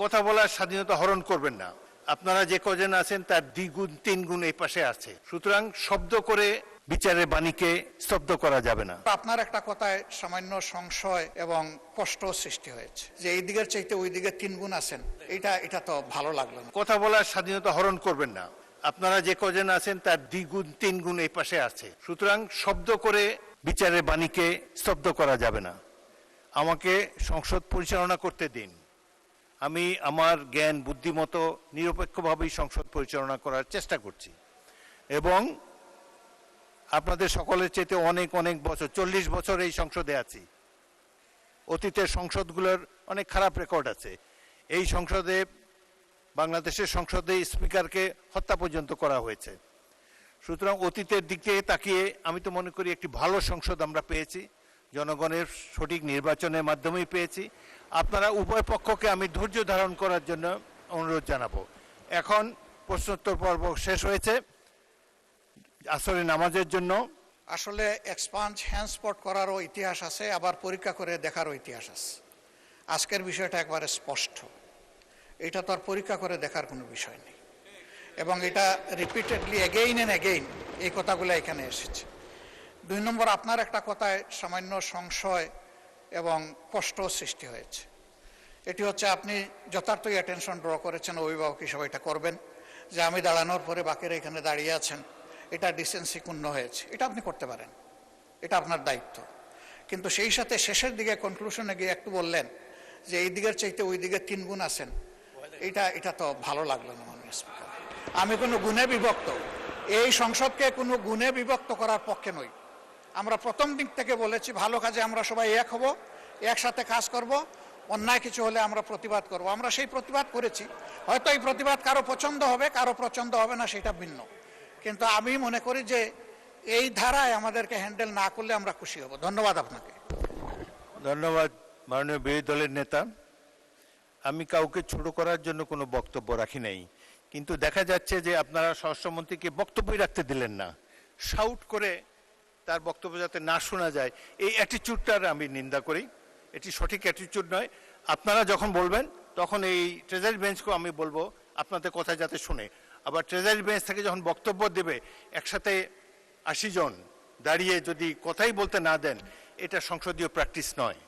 কথা বলার স্বাধীনতা হরণ করবেন না। আপনারা যে কজন আছেন তার দ্বিগুণ তিনগুণ এই পাশে আছে, সুতরাং শব্দ করে বিচারের বাণীকে স্তব্ধ করা যাবে না। আপনার একটা কথায় সামান্য সংশয় এবং কষ্ট সৃষ্টি হয়েছে যে এই দিকের চাইতে ওই দিকে তিনগুণ আছেন, এটা তো ভালো লাগলো না। কথা বলার স্বাধীনতা হরণ করবেন না। আপনারা যে কজন আছেন তার দ্বিগুণ তিনগুণ এই পাশে আছে, সুতরাং শব্দ করে বিচারের বাণীকে স্তব্ধ করা যাবে না। আমাকে সংসদ পরিচালনা করতে দিন। আমি আমার জ্ঞান বুদ্ধিমতো নিরপেক্ষভাবেই সংসদ পরিচালনা করার চেষ্টা করছি এবং আপনাদের সকলের চেয়ে অনেক অনেক বছর 40 বছর এই সংসদে আছি। অতীতের সংসদগুলোর অনেক খারাপ রেকর্ড আছে। এই সংসদে, বাংলাদেশের সংসদে স্পিকারকে হত্যা পর্যন্ত করা হয়েছে। সুতরাং অতীতের দিকে তাকিয়ে আমি তো মনে করি একটি ভালো সংসদ আমরা পেয়েছি, জনগণের সঠিক নির্বাচনের মাধ্যমেই পেয়েছি। আপনারা উভয় পক্ষকে আমি ধৈর্য ধারণ করার জন্য অনুরোধ জানাবো। এখন প্রশ্নোত্তর পর্ব শেষ হয়েছে। আসরে নামাজের জন্য আসলে এক্সপাঞ্জ হ্যান্ডস্পট করারও ইতিহাস আছে, আবার পরীক্ষা করে দেখারও ইতিহাস আছে। আজকের বিষয়টা একবারে স্পষ্ট, এটা তো আর পরীক্ষা করে দেখার কোনো বিষয় নেই এবং এটা রিপিটেডলি এগেইন অ্যান্ড এগেইন এই কথাগুলো এখানে এসেছে। 2 নম্বর, আপনার একটা কথায় সামান্য সংশয় এবং কষ্ট সৃষ্টি হয়েছে। এটি হচ্ছে আপনি যথার্থই অ্যাটেনশন ড্র করেছেন, অভিভাবক হিসেবে এটা করবেন যে আমি দাঁড়ানোর পরে বাকিরা এখানে দাঁড়িয়ে আছেন, এটা ডিসেন্সি ক্ষুণ্ণ হয়েছে। এটা আপনি করতে পারেন, এটা আপনার দায়িত্ব। কিন্তু সেই সাথে শেষের দিকে কনক্লুশনে গিয়ে একটু বললেন যে এই দিকের চাইতে ওই দিকে তিনগুণ আছেন, এটা তো ভালো লাগলো না মাননীয় স্পিকার। আমি কোনো গুণে বিভক্ত, এই সংসদকে কোনো গুণে বিভক্ত করার পক্ষে নই। আমরা প্রথম দিক থেকে বলেছি ভালো কাজে আমরা সবাই এক হব, একসাথে কাজ করব, অন্যায় কিছু হলে আমরা প্রতিবাদ করব। আমরা সেই প্রতিবাদ করেছি। হয়তো এই প্রতিবাদ কারো পছন্দ হবে, কারো পছন্দ হবে না, সেটা ভিন্ন। কিন্তু আমি মনে করি যে এই ধারায় আমাদেরকে হ্যান্ডেল না করলে আমরা খুশি হব। ধন্যবাদ আপনাকে। ধন্যবাদ মাননীয় বিরোধী দলের নেতা। আমি কাউকে ছোট করার জন্য কোনো বক্তব্য রাখি নাই, কিন্তু দেখা যাচ্ছে যে আপনারা স্বরাষ্ট্রমন্ত্রীকে বক্তব্যই রাখতে দিলেন না। শাউট করে তার বক্তব্য যাতে না শোনা যায়, এই অ্যাটিটিউডটার আমি নিন্দা করি। এটি সঠিক অ্যাটিটিউড নয়। আপনারা যখন বলবেন তখন এই ট্রেজারি বেঞ্চকেও আমি বলবো আপনাদের কথা যাতে শুনে। আবার ট্রেজারি বেঞ্চ থেকে যখন বক্তব্য দেবে একসাথে 80 জন দাঁড়িয়ে যদি কথাই বলতে না দেন, এটা সংসদীয় প্র্যাকটিস নয়।